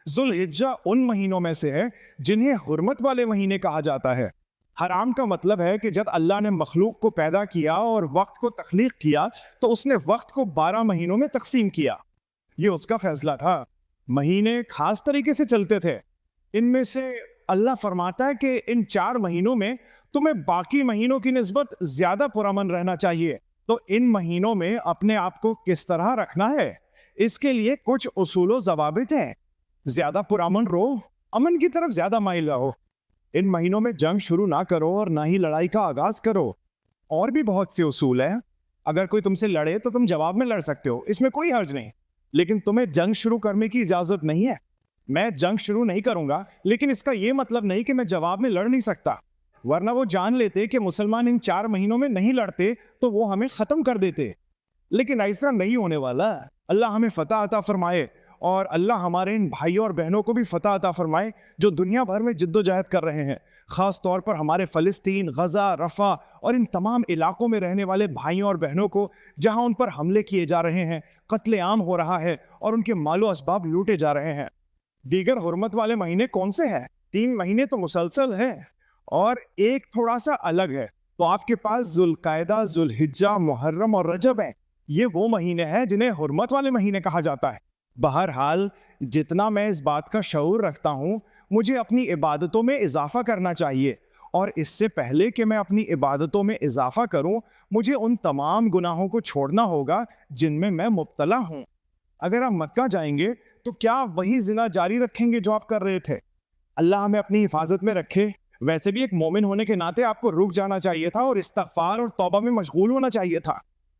ذوالحجہ ان مہینوں میں سے ہے جنہیں حرمت والے مہینے کہا جاتا ہے۔ حرام کا مطلب ہے کہ جب اللہ نے مخلوق کو پیدا کیا اور وقت کو تخلیق کیا تو اس نے وقت کو 12 مہینوں میں تقسیم کیا۔ یہ اس کا فیصلہ تھا۔ مہینے خاص طریقے سے چلتے تھے۔ ان میں سے اللہ فرماتا ہے کہ ان 4 مہینوں میں تمہیں باقی مہینوں کی نسبت زیادہ پرامن رہنا چاہیے۔ تو ان مہینوں میں اپنے آپ کو کس طرح رکھنا ہے، اس کے لیے کچھ اصول و ضوابط ہیں۔ زیادہ پرامن رہو، امن کی طرف زیادہ مائل رہو۔ ان مہینوں میں جنگ شروع نہ کرو اور نہ ہی لڑائی کا آغاز کرو۔ اور بھی بہت سے اصول ہیں۔ اگر کوئی تم سے لڑے تو تم جواب میں لڑ سکتے ہو، اس میں کوئی حرج نہیں، لیکن تمہیں جنگ شروع کرنے کی اجازت نہیں ہے۔ میں جنگ شروع نہیں کروں گا، لیکن اس کا یہ مطلب نہیں کہ میں جواب میں لڑ نہیں سکتا، ورنہ وہ جان لیتے کہ مسلمان ان 4 مہینوں میں نہیں لڑتے تو وہ ہمیں ختم کر دیتے۔ لیکن ایسا نہیں ہونے والا۔ اللہ ہمیں فتح عطا فرمائے، اور اللہ ہمارے ان بھائیوں اور بہنوں کو بھی فتح عطا فرمائے جو دنیا بھر میں جد و جہد کر رہے ہیں، خاص طور پر ہمارے فلسطین، غزہ، رفح اور ان تمام علاقوں میں رہنے والے بھائیوں اور بہنوں کو جہاں ان پر حملے کیے جا رہے ہیں، قتل عام ہو رہا ہے اور ان کے مال و اسباب لوٹے جا رہے ہیں۔ دیگر حرمت والے مہینے کون سے ہیں؟ 3 مہینے تو مسلسل ہیں اور ایک تھوڑا سا الگ ہے۔ تو آپ کے پاس ذوالقعدہ، ذوالحجہ، محرم اور رجب ہیں۔ یہ وہ مہینے ہیں جنہیں حرمت والے مہینے کہا جاتا ہے۔ بہرحال جتنا میں اس بات کا شعور رکھتا ہوں، مجھے اپنی عبادتوں میں اضافہ کرنا چاہیے، اور اس سے پہلے کہ میں اپنی عبادتوں میں اضافہ کروں، مجھے ان تمام گناہوں کو چھوڑنا ہوگا جن میں میں مبتلا ہوں۔ اگر آپ مکہ جائیں گے تو کیا وہی زنا جاری رکھیں گے جو آپ کر رہے تھے؟ اللہ ہمیں اپنی حفاظت میں رکھے۔ ویسے بھی ایک مومن ہونے کے ناطے آپ کو رک جانا چاہیے تھا اور استغفار اور توبہ میں مشغول ہونا چاہیے تھا۔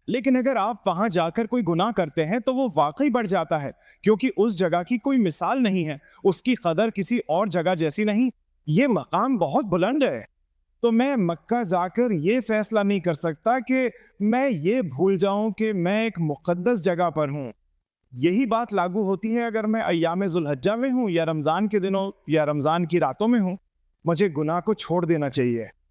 لیکن اگر آپ وہاں جا کر کوئی گناہ کرتے ہیں تو وہ واقعی بڑھ جاتا ہے، کیونکہ اس جگہ کی کوئی مثال نہیں ہے، اس کی قدر کسی اور جگہ جیسی نہیں۔ یہ مقام بہت بلند ہے۔ تو میں مکہ جا کر یہ فیصلہ نہیں کر سکتا کہ میں یہ بھول جاؤں کہ میں ایک مقدس جگہ پر ہوں۔ یہی بات لاگو ہوتی ہے اگر میں ایام ذوالحجہ میں ہوں یا رمضان کے دنوں یا رمضان کی راتوں میں ہوں۔ مجھے گناہ کو چھوڑ دینا چاہیے۔